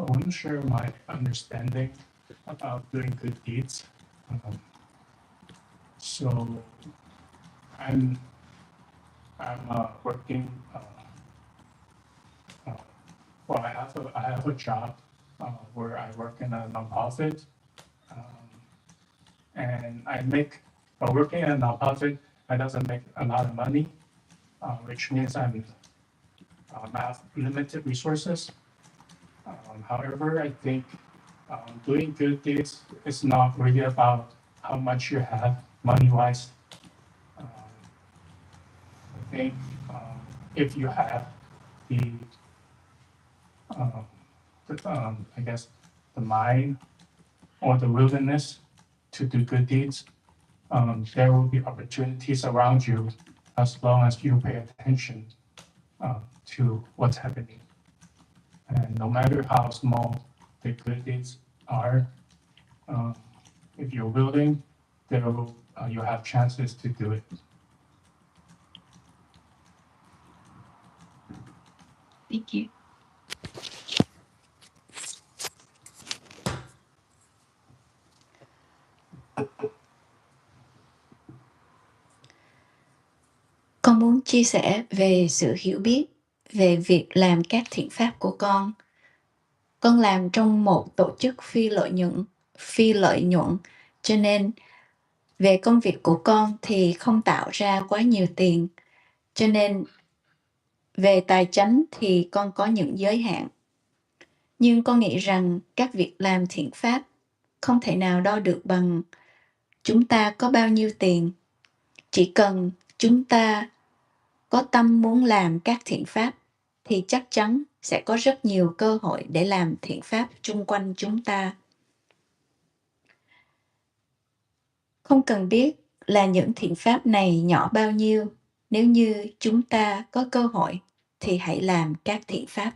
want to share my understanding about doing good deeds. Um, so I'm I'm working. Uh, well, I have a job where I work in a nonprofit, um, and I make. But working in a nonprofit, I doesn't make a lot of money, which means I have limited resources. However, I think doing good deeds is not really about how much you have money wise. Um, I think if you have the, um, I guess, the mind or the willingness to do good deeds, there will be opportunities around you as long as you pay attention to what's happening. And no matter how small the good deeds are, uh, if you're willing, you have chances to do it. Thank you. Con muốn chia sẻ về sự hiểu biết về việc làm các thiện pháp của con. Con làm trong một tổ chức phi lợi nhuận, cho nên về công việc của con thì không tạo ra quá nhiều tiền. Cho nên về tài chính thì con có những giới hạn. Nhưng con nghĩ rằng các việc làm thiện pháp không thể nào đo được bằng chúng ta có bao nhiêu tiền. Chỉ cần chúng ta có tâm muốn làm các thiện pháp thì chắc chắn sẽ có rất nhiều cơ hội để làm thiện pháp chung quanh chúng ta. Không cần biết là những thiện pháp này nhỏ bao nhiêu, nếu như chúng ta có cơ hội thì hãy làm các thiện pháp.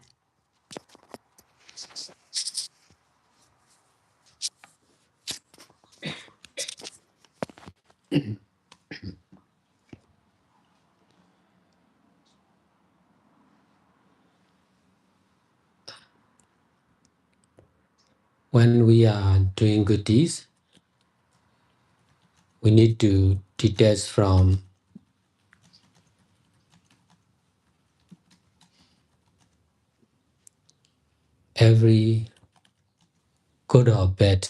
When we are doing good deeds, we need to detach from every good or bad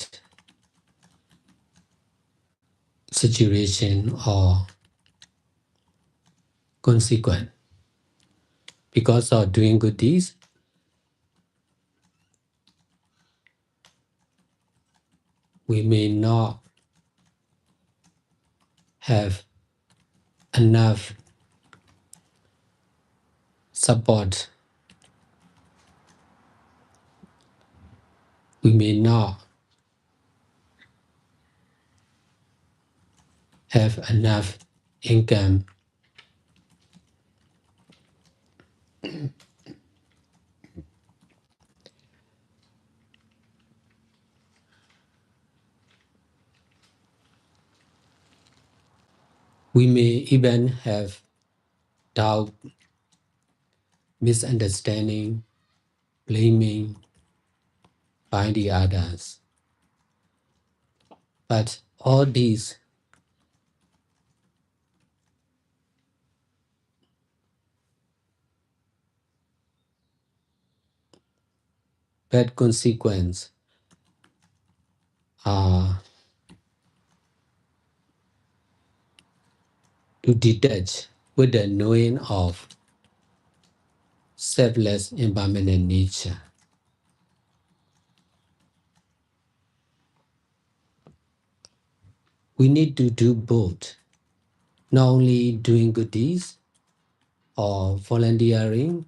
situation or consequence. Because of doing good deeds, we may not have enough support. We may not have enough income. We may even have doubt, misunderstanding, blaming by the others. But all these bad consequences are to detach with the knowing of selfless impermanent nature. We need to do both, not only doing good deeds or volunteering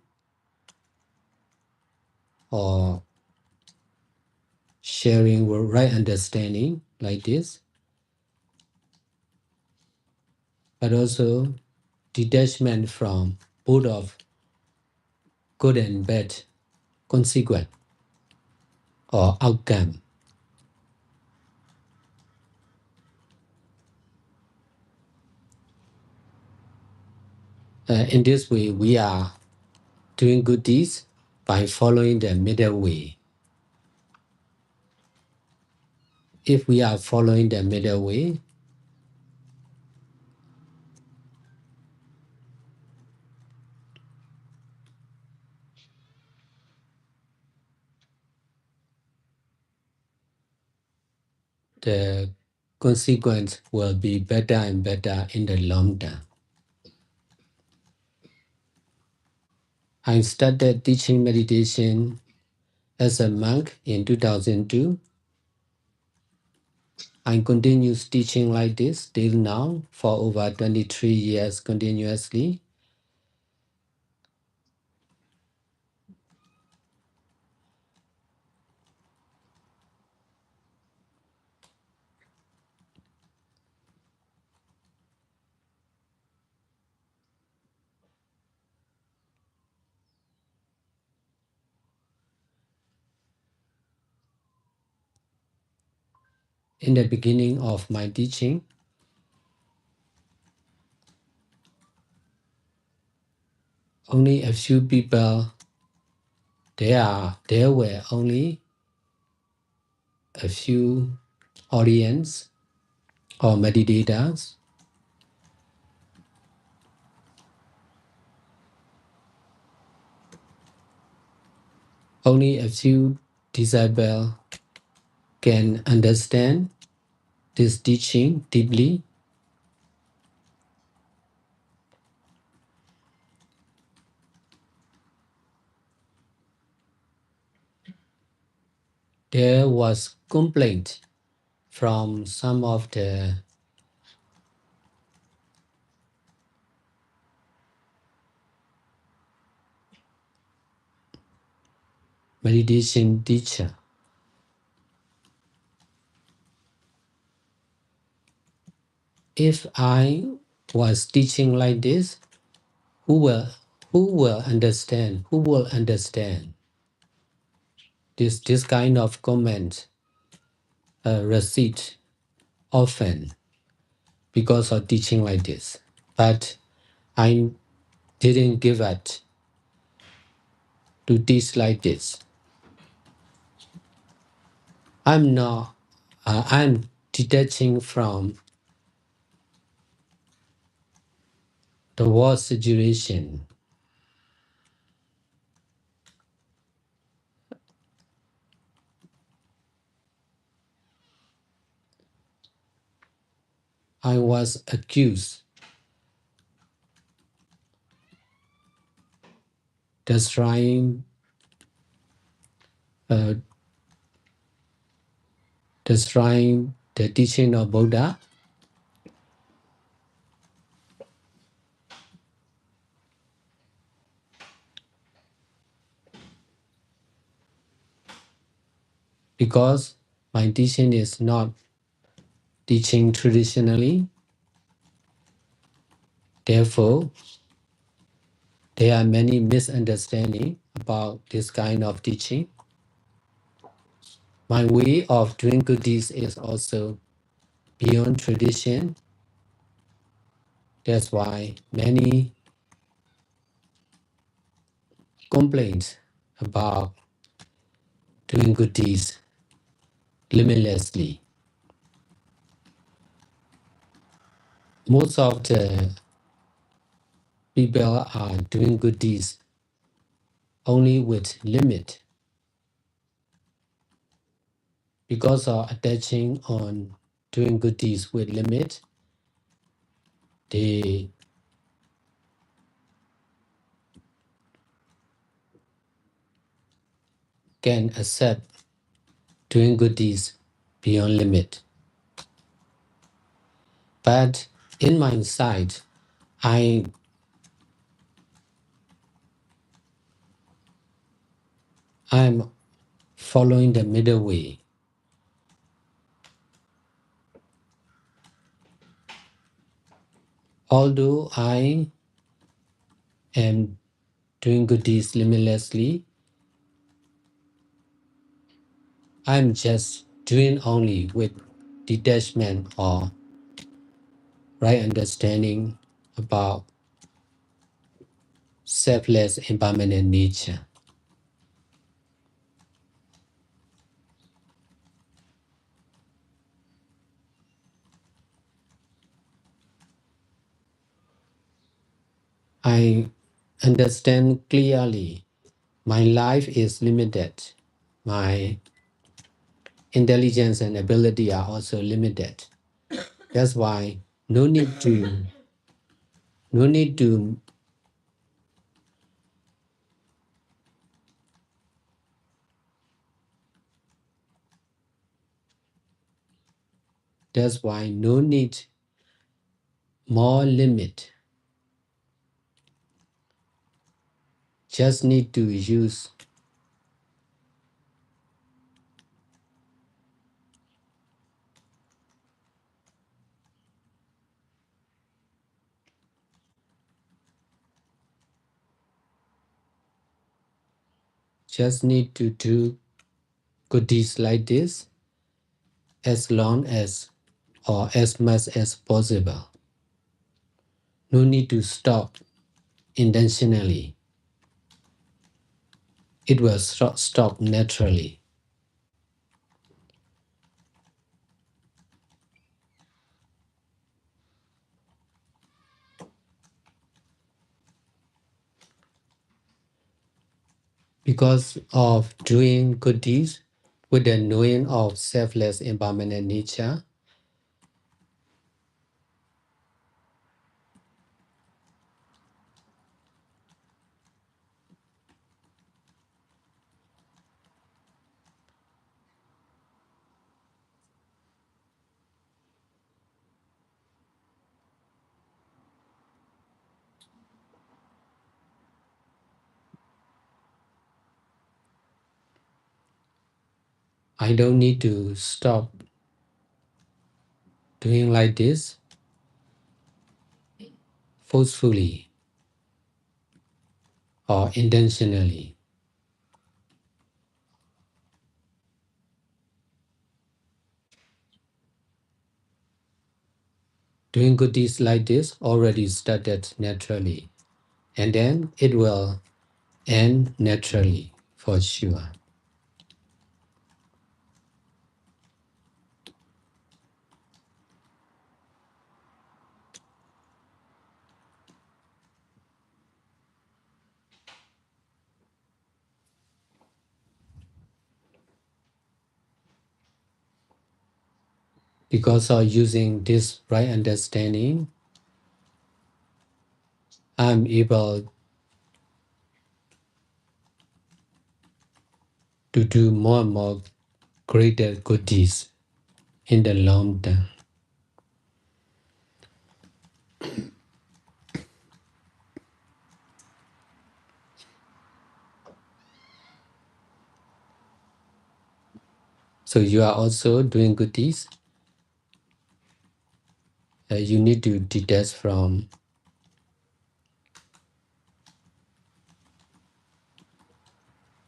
or sharing right understanding like this, but also detachment from both of good and bad consequence or outcome. In this way, we are doing good deeds by following the middle way. if we are following the middle way, the consequence will be better and better in the long term. I started teaching meditation as a monk in 2002. I continue teaching like this till now for over 23 years continuously. In the beginning of my teaching, only a few people, there were only a few audience or meditators. Only a few disciples can understand this teaching deeply. There was complaint from some of the meditation teacher. If I was teaching like this, who will understand? Who will understand? This kind of comment receipt often because of teaching like this. But I didn't give it to teach like this. I'm detaching from the world situation. I was accused destroying uh, destroying the teaching of Buddha. Because my teaching is not teaching traditionally, therefore there are many misunderstandings about this kind of teaching. My way of doing good deeds is also beyond tradition. That's why many complaints about doing good deeds limitlessly. Most of the people are doing good deeds only with limit. Because of attaching on doing good deeds with limit, they can accept doing good deeds beyond limit. But in my sight, I'm following the middle way. Although I am doing good deeds limitlessly, I'm just doing only with detachment or right understanding about selfless impermanent nature. I understand clearly my life is limited. My intelligence and ability are also limited. That's why no need to that's why no need more limit. Just need to use just need to do good deeds like this as long as or as much as possible. No need to stop intentionally. It will stop naturally. Because of doing good deeds with the knowing of selfless impermanent nature, I don't need to stop doing like this forcefully or intentionally. Doing good deeds like this already started naturally, and then it will end naturally for sure. Because of using this right understanding, I'm able to do more and more greater good deeds in the long term. So you are also doing good deeds. You need to detach from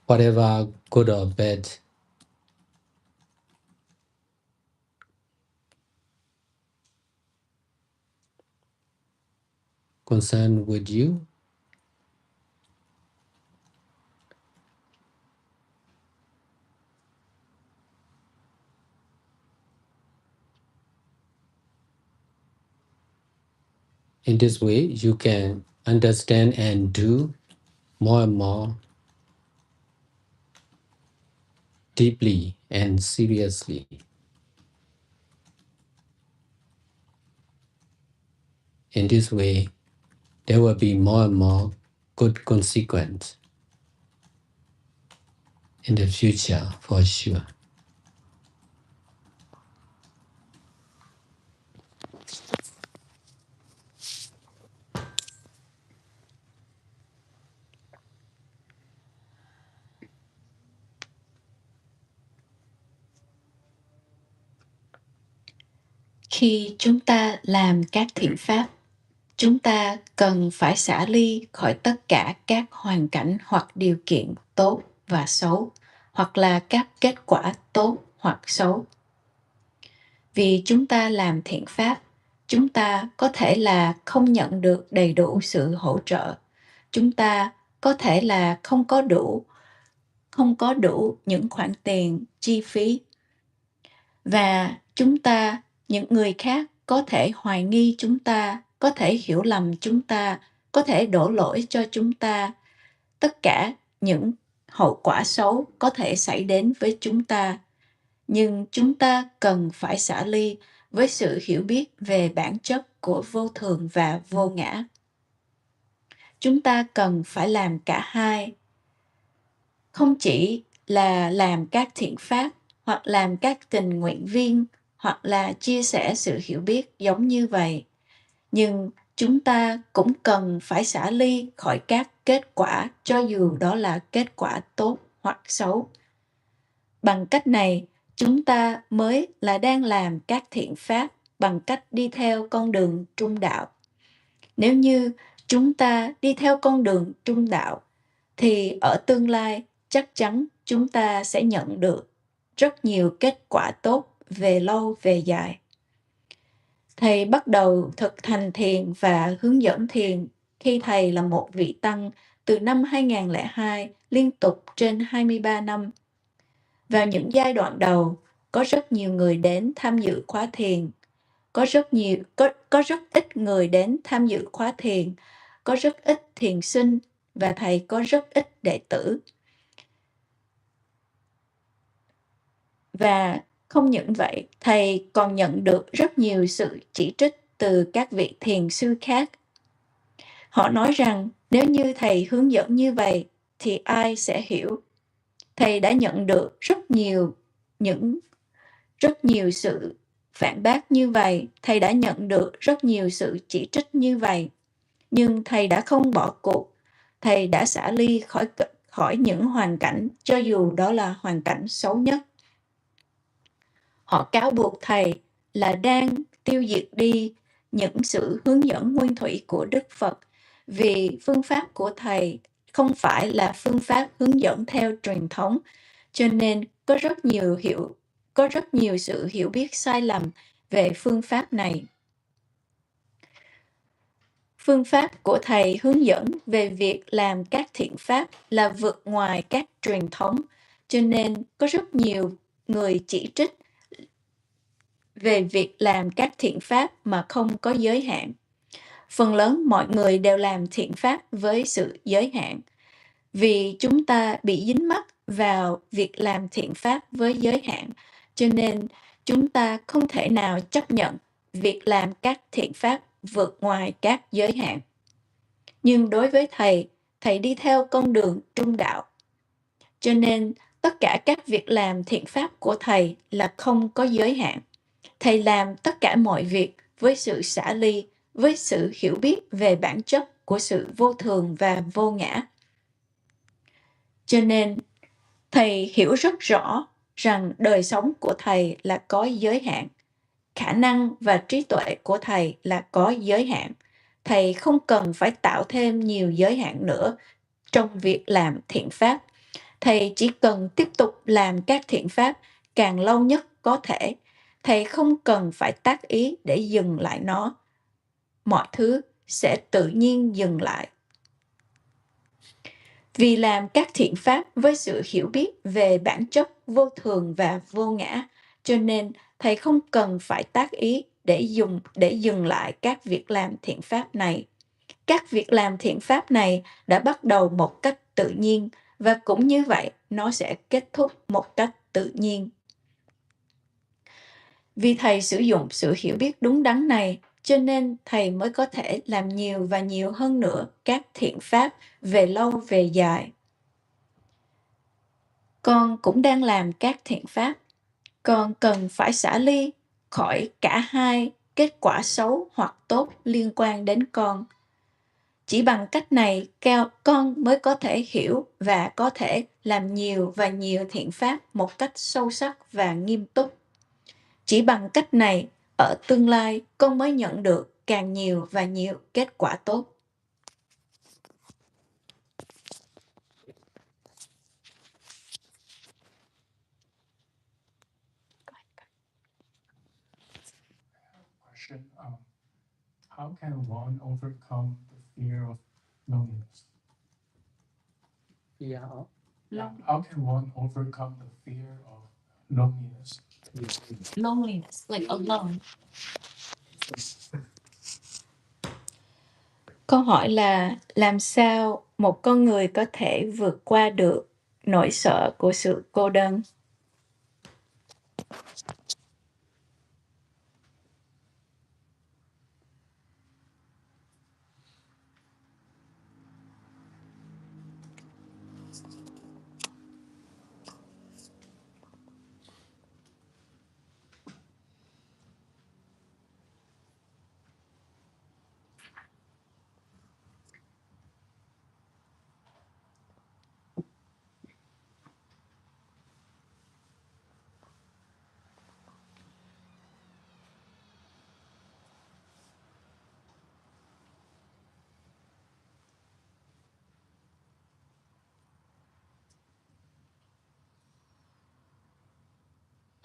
whatever good or bad concern with you. In this way, you can understand and do more and more deeply and seriously. In this way, there will be more and more good consequence in the future for sure. Khi chúng ta làm các thiện pháp, chúng ta cần phải xả ly khỏi tất cả các hoàn cảnh hoặc điều kiện tốt và xấu, hoặc là các kết quả tốt hoặc xấu. Vì chúng ta làm thiện pháp, chúng ta có thể là không nhận được đầy đủ sự hỗ trợ. Chúng ta có thể là không có đủ những khoản tiền chi phí. Và những người khác có thể hoài nghi chúng ta, có thể hiểu lầm chúng ta có thể đổ lỗi cho chúng ta tất cả những hậu quả xấu có thể xảy đến với chúng ta. Nhưng chúng ta cần phải xả ly với sự hiểu biết về bản chất của vô thường và vô ngã. Chúng ta cần phải làm cả hai. Không chỉ là làm các thiện pháp, hoặc làm các tình nguyện viên, hoặc là chia sẻ sự hiểu biết giống như vậy. Nhưng chúng ta cũng cần phải xả ly khỏi các kết quả, cho dù đó là kết quả tốt hoặc xấu. Bằng cách này, chúng ta mới là đang làm các thiện pháp bằng cách đi theo con đường trung đạo. Nếu như chúng ta đi theo con đường trung đạo, thì ở tương lai chắc chắn chúng ta sẽ nhận được rất nhiều kết quả tốt về lâu về dài. Thầy bắt đầu thực hành thiền và hướng dẫn thiền khi thầy là một vị tăng từ năm 2002 liên tục trên 23 năm. Vào những giai đoạn đầu, có rất nhiều người đến tham dự khóa thiền. Có rất ít người đến tham dự khóa thiền, có rất ít thiền sinh và thầy có rất ít đệ tử. Và không những vậy, thầy còn nhận được rất nhiều sự chỉ trích từ các vị thiền sư khác. Họ nói rằng nếu như thầy hướng dẫn như vậy thì ai sẽ hiểu? Thầy đã nhận được rất nhiều sự phản bác như vậy, thầy đã nhận được rất nhiều sự chỉ trích như vậy. Nhưng thầy đã không bỏ cuộc, thầy đã xả ly khỏi những hoàn cảnh, cho dù đó là hoàn cảnh xấu nhất. Họ cáo buộc thầy là đang tiêu diệt đi những sự hướng dẫn nguyên thủy của Đức Phật, vì phương pháp của thầy không phải là phương pháp hướng dẫn theo truyền thống, cho nên có rất nhiều sự hiểu biết sai lầm về phương pháp này. Phương pháp của thầy hướng dẫn về việc làm các thiện pháp là vượt ngoài các truyền thống, cho nên có rất nhiều người chỉ trích về việc làm các thiện pháp mà không có giới hạn. Phần lớn mọi người đều làm thiện pháp với sự giới hạn, vì chúng ta bị dính mắc vào việc làm thiện pháp với giới hạn, cho nên chúng ta không thể nào chấp nhận việc làm các thiện pháp vượt ngoài các giới hạn. Nhưng đối với thầy đi theo con đường trung đạo, cho nên tất cả các việc làm thiện pháp của thầy là không có giới hạn. Thầy làm tất cả mọi việc với sự xả ly, với sự hiểu biết về bản chất của sự vô thường và vô ngã. Cho nên, thầy hiểu rất rõ rằng đời sống của thầy là có giới hạn. Khả năng và trí tuệ của thầy là có giới hạn. Thầy không cần phải tạo thêm nhiều giới hạn nữa trong việc làm thiện pháp. Thầy chỉ cần tiếp tục làm các thiện pháp càng lâu nhất có thể. Thầy không cần phải tác ý để dừng lại nó. Mọi thứ sẽ tự nhiên dừng lại. Vì làm các thiện pháp với sự hiểu biết về bản chất vô thường và vô ngã, cho nên thầy không cần phải tác ý để dừng lại các việc làm thiện pháp này. Các việc làm thiện pháp này đã bắt đầu một cách tự nhiên, và cũng như vậy nó sẽ kết thúc một cách tự nhiên. Vì thầy sử dụng sự hiểu biết đúng đắn này, cho nên thầy mới có thể làm nhiều và nhiều hơn nữa các thiện pháp về lâu về dài. Con cũng đang làm các thiện pháp. Con cần phải xả ly khỏi cả hai kết quả xấu hoặc tốt liên quan đến con. Chỉ bằng cách này, con mới có thể hiểu và có thể làm nhiều và nhiều thiện pháp một cách sâu sắc và nghiêm túc. Chỉ bằng cách này, ở tương lai, con mới nhận được càng nhiều và nhiều kết quả tốt. Question: how can one overcome the fear of loneliness? Yeah. How can one overcome the fear of loneliness? Loneliness, like alone. Câu hỏi là làm sao một con người có thể vượt qua được nỗi sợ của sự cô đơn?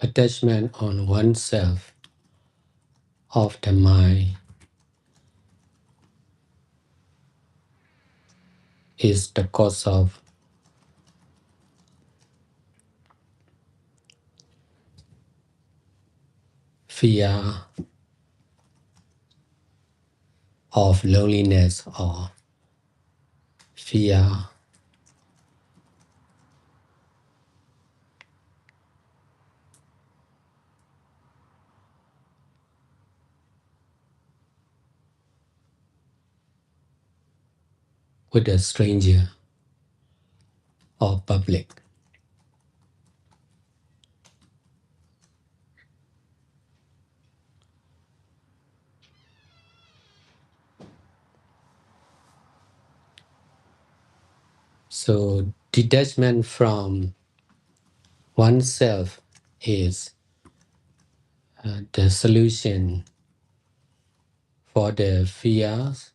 Attachment on oneself of the mind is the cause of fear of loneliness or fear with a stranger or public. So detachment from oneself is the solution for the fears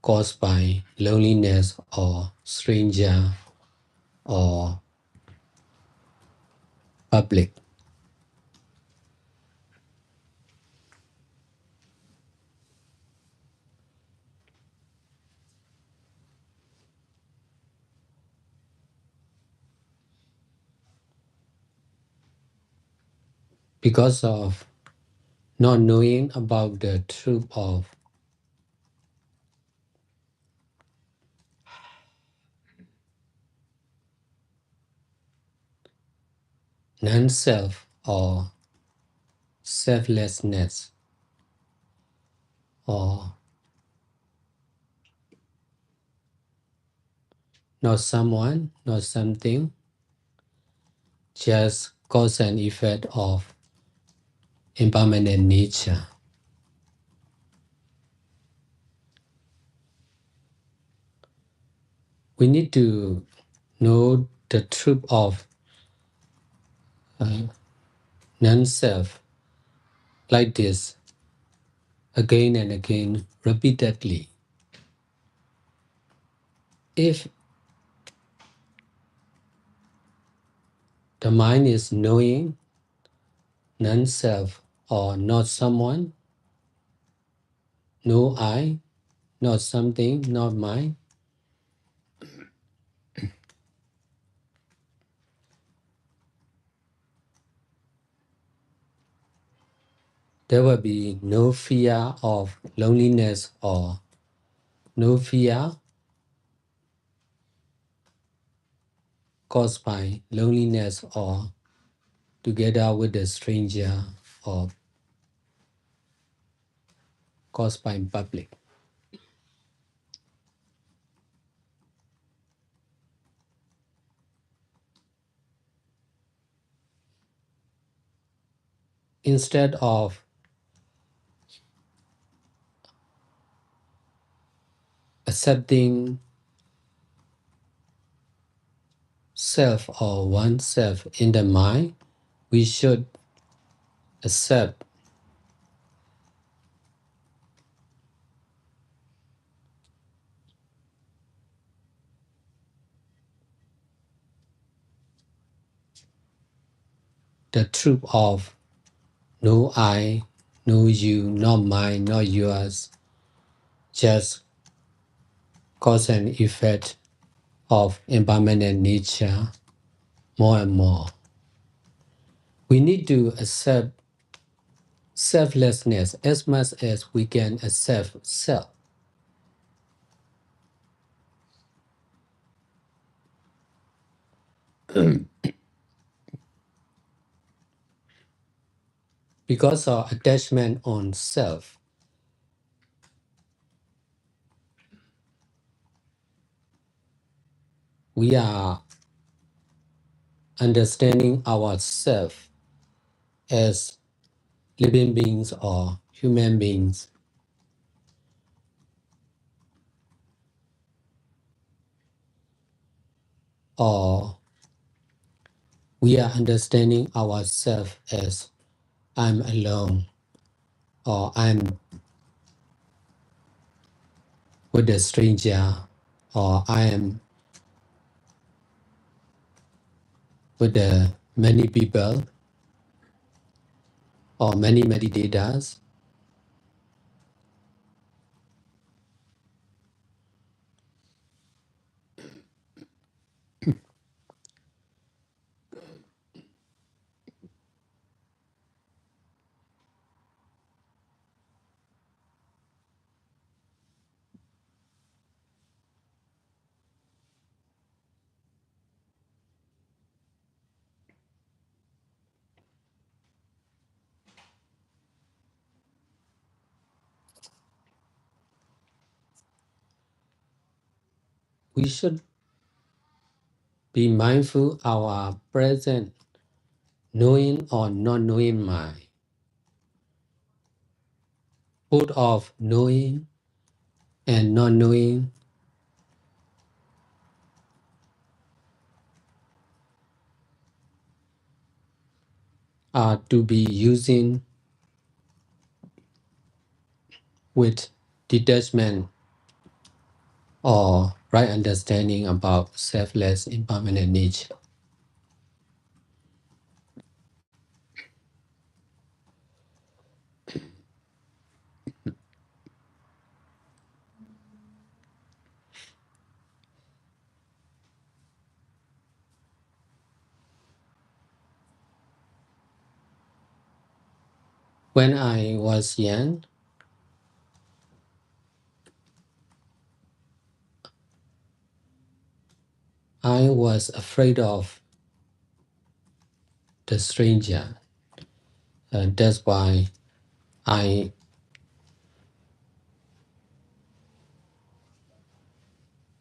caused by loneliness or stranger or public. Because of not knowing about the truth of non-self or selflessness or not someone, not something, just cause and effect of impermanent nature. We need to know the truth of non-self like this again and again, repeatedly. If the mind is knowing non-self or not someone, no I, not something, not mine, there will be no fear of loneliness or no fear caused by loneliness or together with a stranger or caused by public. Instead of accepting self or oneself in the mind, we should accept the truth of no I, no you, not mine, not yours, just cause and effect of impermanent nature more and more. We need to accept selflessness as much as we can accept self. Because of attachment on self, we are understanding ourselves as living beings or human beings, or we are understanding ourselves as I'm alone, or I'm with a stranger, or I am with the many people, or many meditators. We should be mindful our present knowing or not knowing mind. Both of knowing and not knowing are to be using with detachment or right understanding about selfless impermanent nature. When I was young, I was afraid of the stranger. That's why I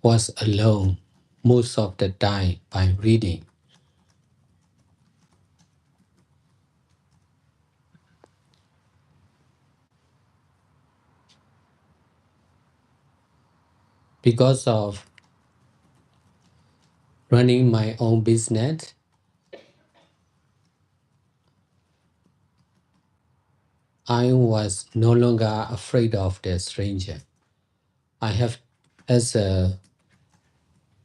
was alone most of the time by reading. Because of running my own business, I was no longer afraid of the stranger. I have, as a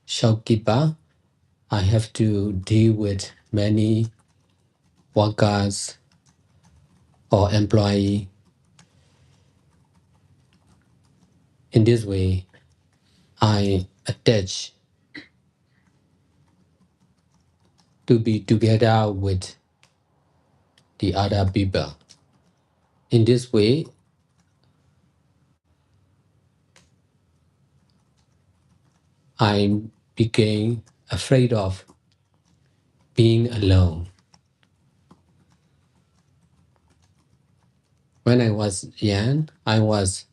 shopkeeper, I have to deal with many workers or employees. In this way, I attach to be together with the other people. In this way, I became afraid of being alone. When I was young, I was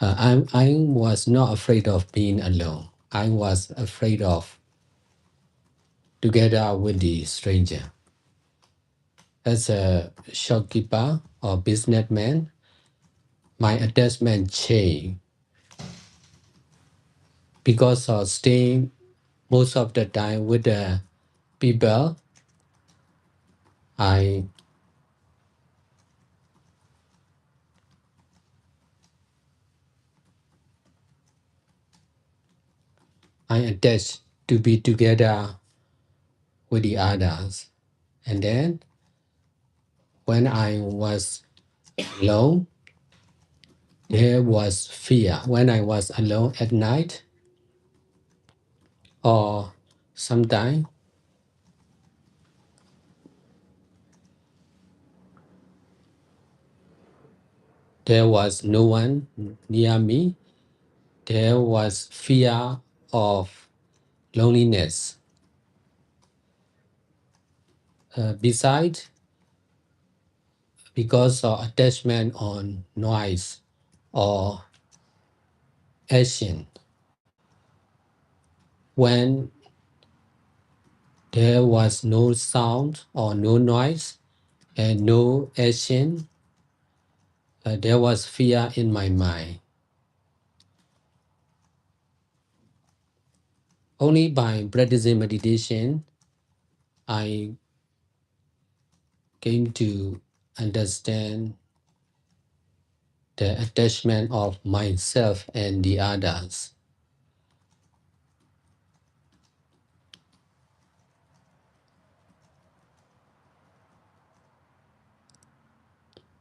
not afraid of being alone. I was afraid of together with the stranger. As a shopkeeper or businessman, my attachment changed because of staying most of the time with the people. I attached to be together with the others. And then when I was alone, there was fear. When I was alone at night, or sometimes there was no one near me, there was fear of loneliness. Besides, because of attachment on noise or action, when there was no sound or no noise and no action, there was fear in my mind. Only by practicing meditation, I came to understand the attachment of myself and the others.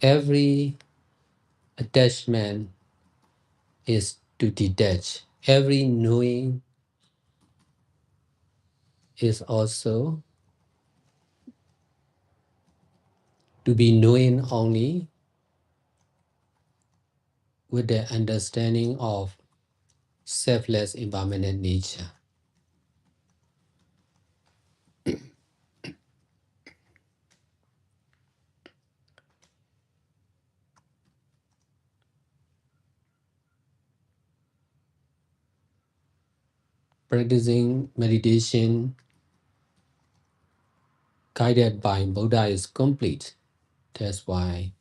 Every attachment is to detach. Every knowing is also to be knowing only with the understanding of selfless impermanent nature. Practicing meditation guided by Buddha is complete. That's why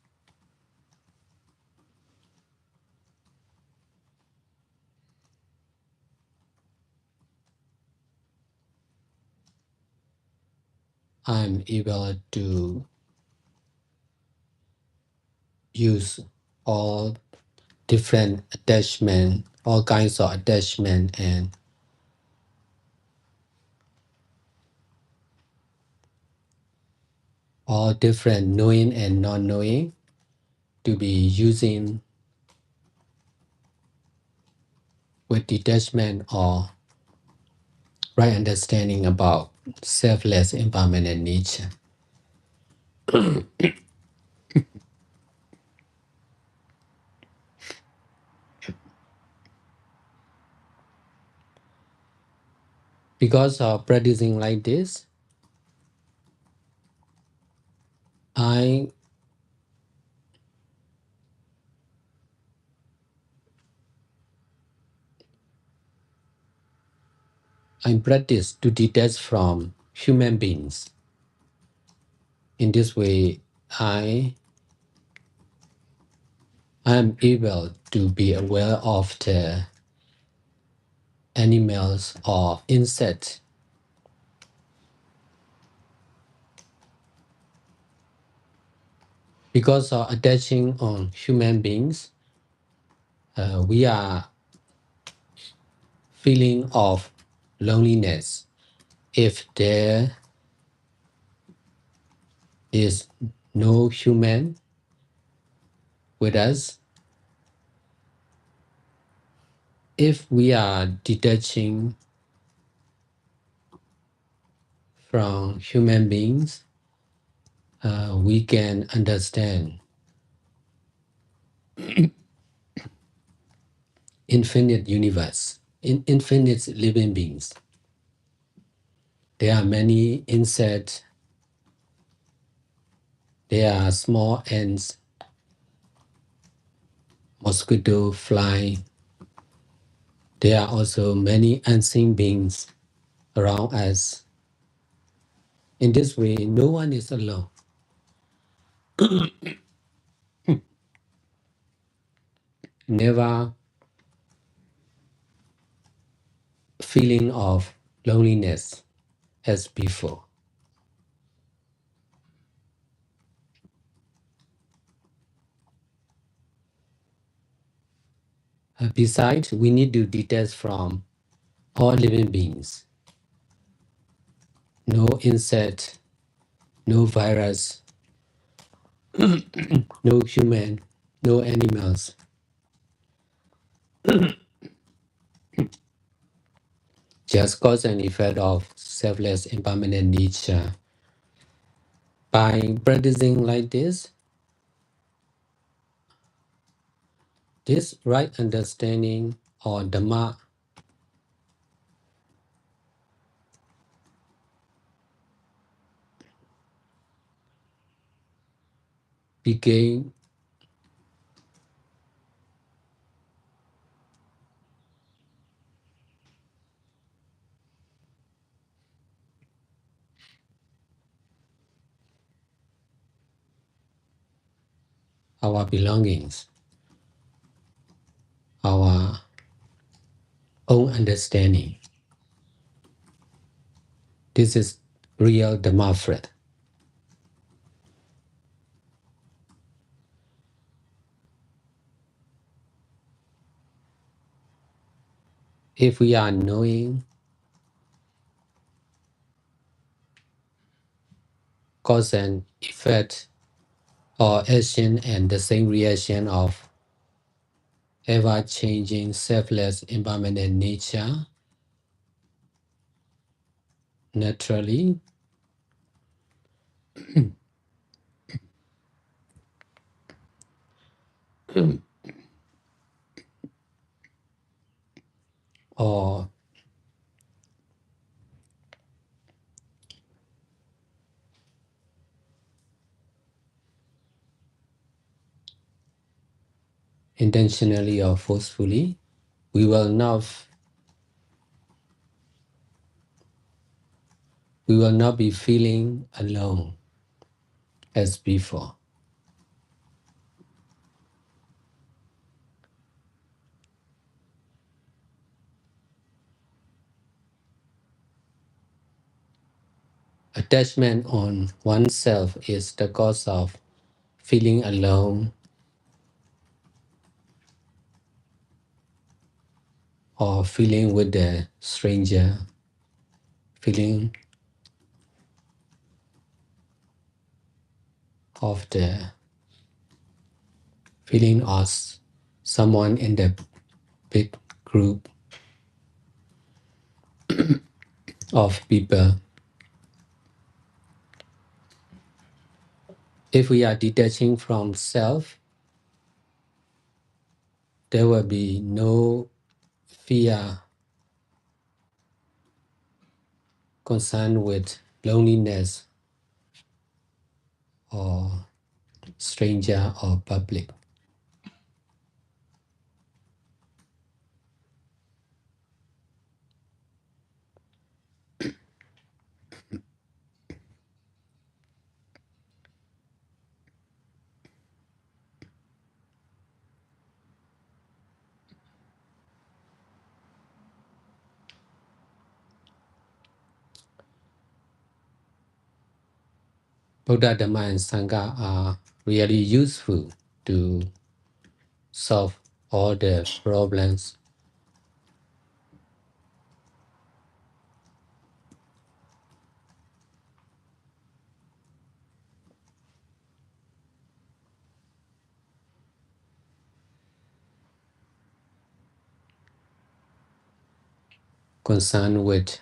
I'm able to use all different attachment, all kinds of attachment, and all different knowing and non-knowing to be using with detachment or right understanding about selfless impermanent nature. Because of practicing like this, I'm practice to detach from human beings. In this way, I am able to be aware of the animals or insects. Because of attaching on human beings, we are feeling of loneliness. If there is no human with us, if we are detaching from human beings, we can understand infinite universe, infinite living beings. There are many insects, there are small ants, mosquito, fly. There are also many unseen beings around us. In this way, no one is alone. Never feeling of loneliness as before. Besides, we need to detach from all living beings. No insect, no virus, no human, no animals. Just cause and effect of selfless impermanent nature. By practicing like this right understanding or Dhamma became our belongings, our own understanding. This is real Dhamma thread. If we are knowing cause and effect or action and the same reaction of ever-changing, selfless, impermanent nature, naturally, or intentionally or forcefully, we will not be feeling alone as before. Attachment on oneself is the cause of feeling alone or feeling with the stranger, feeling of someone in the big group of people. If we are detaching from self, there will be no fear concerned with loneliness or stranger or public. Buddha, Dhamma, and Sangha are really useful to solve all the problems. Concerned with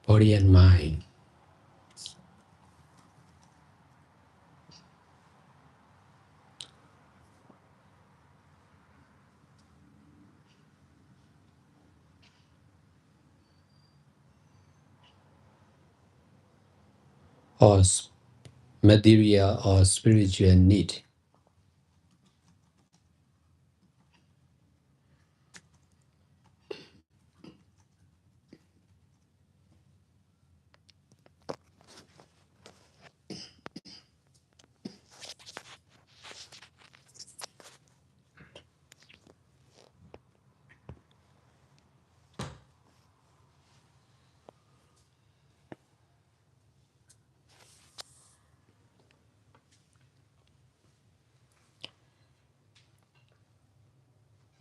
body and mind. Or material or spiritual need.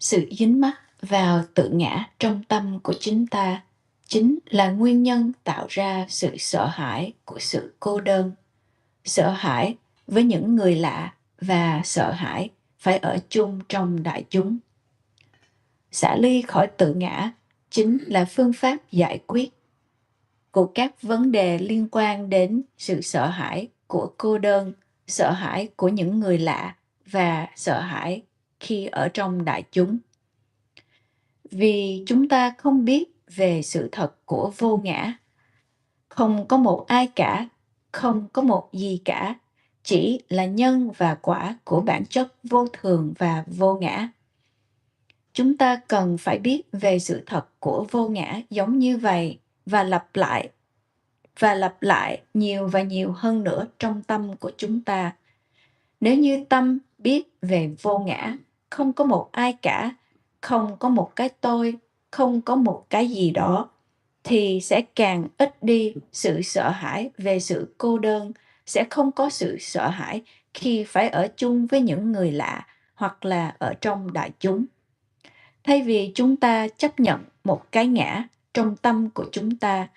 Sự dính mắc vào tự ngã trong tâm của chúng ta chính là nguyên nhân tạo ra sự sợ hãi của sự cô đơn, sợ hãi với những người lạ và sợ hãi phải ở chung trong đại chúng. Xả ly khỏi tự ngã chính là phương pháp giải quyết của các vấn đề liên quan đến sự sợ hãi của cô đơn, sợ hãi của những người lạ và sợ hãi khi ở trong đại chúng. Vì chúng ta không biết về sự thật của vô ngã, không có một ai cả, không có một gì cả, chỉ là nhân và quả của bản chất vô thường và vô ngã. Chúng ta cần phải biết về sự thật của vô ngã giống như vậy và lặp lại nhiều và nhiều hơn nữa trong tâm của chúng ta. Nếu như tâm biết về vô ngã, không có một ai cả, không có một cái tôi, không có một cái gì đó, thì sẽ càng ít đi sự sợ hãi về sự cô đơn, sẽ không có sự sợ hãi khi phải ở chung với những người lạ hoặc là ở trong đại chúng. Thay vì chúng ta chấp nhận một cái ngã trong tâm của chúng ta,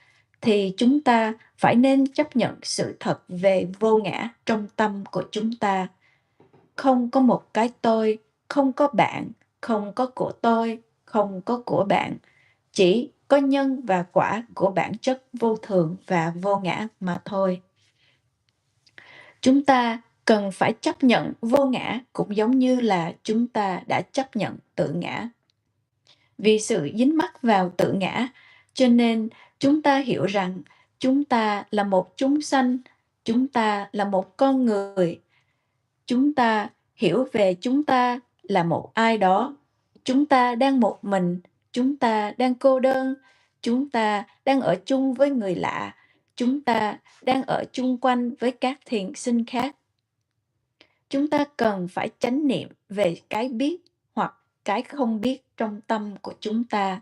thì chúng ta phải nên chấp nhận sự thật về vô ngã trong tâm của chúng ta. Không có một cái tôi, không có bạn, không có của tôi, không có của bạn. Chỉ có nhân và quả của bản chất vô thường và vô ngã mà thôi. Chúng ta cần phải chấp nhận vô ngã cũng giống như là chúng ta đã chấp nhận tự ngã. Vì sự dính mắc vào tự ngã, cho nên chúng ta hiểu rằng chúng ta là một chúng sanh, chúng ta là một con người. Chúng ta hiểu về chúng ta là một ai đó. Chúng ta đang một mình, chúng ta đang cô đơn, chúng ta đang ở chung với người lạ, chúng ta đang ở chung quanh với các thiền sinh khác. Chúng ta cần phải chánh niệm về cái biết hoặc cái không biết trong tâm của chúng ta.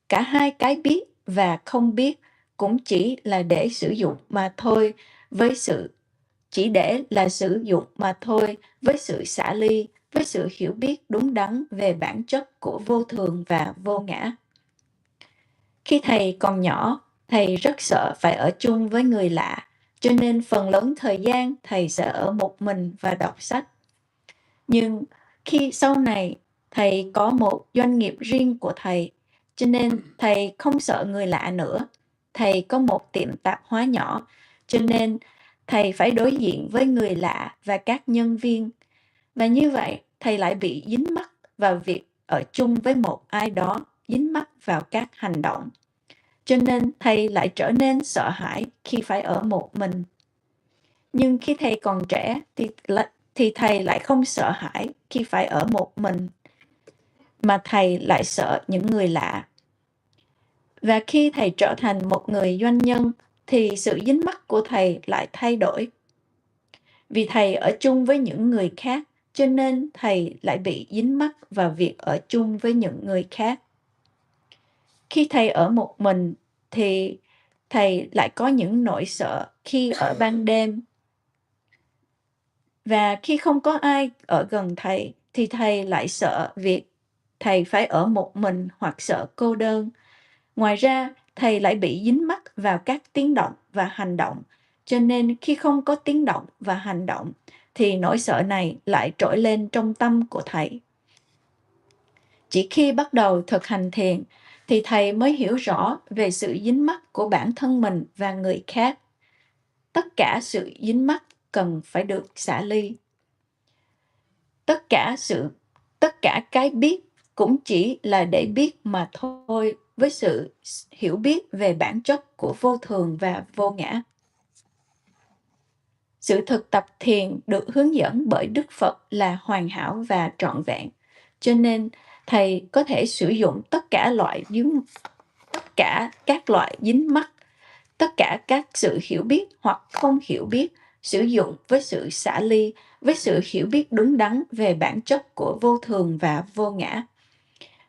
Cả hai cái biết và không biết cũng chỉ là để sử dụng mà thôi với sự xả ly, với sự hiểu biết đúng đắn về bản chất của vô thường và vô ngã. Khi thầy còn nhỏ, thầy rất sợ phải ở chung với người lạ, cho nên phần lớn thời gian thầy sẽ ở một mình và đọc sách. Nhưng khi sau này thầy có một doanh nghiệp riêng của thầy, cho nên thầy không sợ người lạ nữa. Thầy có một tiệm tạp hóa nhỏ, cho nên thầy phải đối diện với người lạ và các nhân viên. Và như vậy, thầy lại bị dính mắc vào việc ở chung với một ai đó, dính mắc vào các hành động. Cho nên thầy lại trở nên sợ hãi khi phải ở một mình. Nhưng khi thầy còn trẻ thì thầy lại không sợ hãi khi phải ở một mình, mà thầy lại sợ những người lạ. Và khi thầy trở thành một người doanh nhân, thì sự dính mắc của thầy lại thay đổi. Vì thầy ở chung với những người khác, cho nên thầy lại bị dính mắc vào việc ở chung với những người khác. Khi thầy ở một mình, thì thầy lại có những nỗi sợ khi ở ban đêm. Và khi không có ai ở gần thầy, thì thầy lại sợ việc thầy phải ở một mình hoặc sợ cô đơn. Ngoài ra, thầy lại bị dính mắc vào các tiếng động và hành động. Cho nên khi không có tiếng động và hành động, thì nỗi sợ này lại trỗi lên trong tâm của thầy. Chỉ khi bắt đầu thực hành thiền, thì thầy mới hiểu rõ về sự dính mắc của bản thân mình và người khác. Tất cả sự dính mắc cần phải được xả ly. Tất cả cái biết cũng chỉ là để biết mà thôi, với sự hiểu biết về bản chất của vô thường và vô ngã. Sự thực tập thiền được hướng dẫn bởi Đức Phật là hoàn hảo và trọn vẹn, cho nên thầy có thể sử dụng tất cả các loại dính mắc, tất cả các sự hiểu biết hoặc không hiểu biết, sử dụng với sự xả ly, với sự hiểu biết đúng đắn về bản chất của vô thường và vô ngã.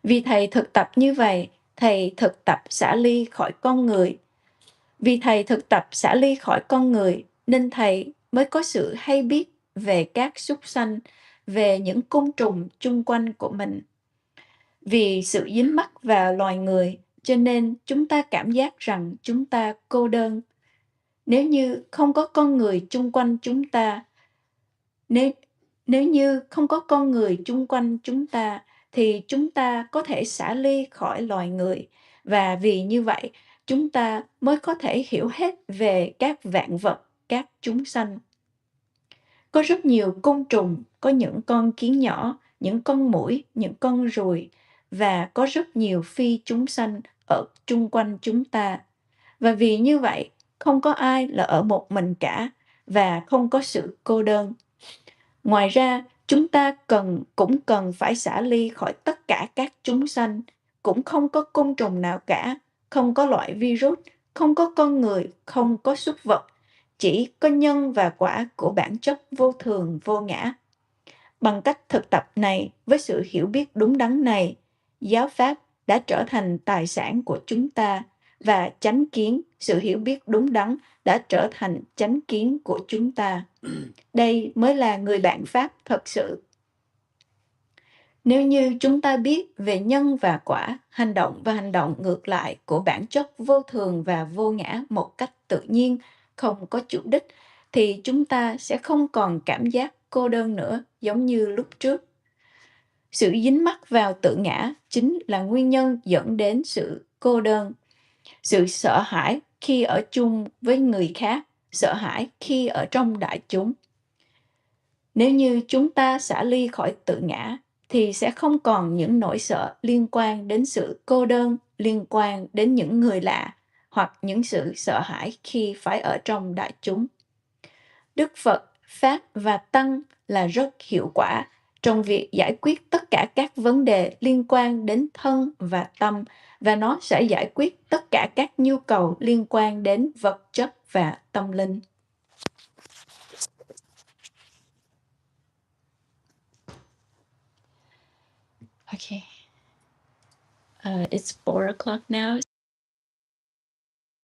Vì thầy thực tập như vậy, thầy thực tập xả ly khỏi con người. Vì thầy thực tập xả ly khỏi con người, nên thầy mới có sự hay biết về các súc sanh, về những côn trùng chung quanh của mình. Vì sự dính mắc vào loài người, cho nên chúng ta cảm giác rằng chúng ta cô đơn. Nếu như không có con người chung quanh chúng ta, nếu như không có con người chung quanh chúng ta, thì chúng ta có thể xả ly khỏi loài người. Và vì như vậy, chúng ta mới có thể hiểu hết về các vạn vật, các chúng sanh. Có rất nhiều côn trùng, có những con kiến nhỏ, những con muỗi, những con ruồi, và có rất nhiều phi chúng sanh ở chung quanh chúng ta. Và vì như vậy, không có ai là ở một mình cả, và không có sự cô đơn. Ngoài ra, chúng ta cũng cần phải xả ly khỏi tất cả các chúng sanh. Cũng không có côn trùng nào cả, không có loại virus, không có con người, không có súc vật. Chỉ có nhân và quả của bản chất vô thường vô ngã. Bằng cách thực tập này, với sự hiểu biết đúng đắn này, giáo pháp đã trở thành tài sản của chúng ta, và chánh kiến, sự hiểu biết đúng đắn đã trở thành chánh kiến của chúng ta. Đây mới là người bạn Pháp thật sự. Nếu như chúng ta biết về nhân và quả, hành động và hành động ngược lại của bản chất vô thường và vô ngã một cách tự nhiên, không có chủ đích, thì chúng ta sẽ không còn cảm giác cô đơn nữa giống như lúc trước. Sự dính mắc vào tự ngã chính là nguyên nhân dẫn đến sự cô đơn. Sự sợ hãi khi ở chung với người khác, sợ hãi khi ở trong đại chúng. Nếu như chúng ta xả ly khỏi tự ngã, thì sẽ không còn những nỗi sợ liên quan đến sự cô đơn, liên quan đến những người lạ, hoặc những sự sợ hãi khi phải ở trong đại chúng. Đức Phật, Pháp và Tăng là rất hiệu quả trong việc giải quyết tất cả các vấn đề liên quan đến thân và tâm, và nó sẽ giải quyết tất cả các nhu cầu liên quan đến vật chất và tâm linh. Okay. It's 4 o'clock now.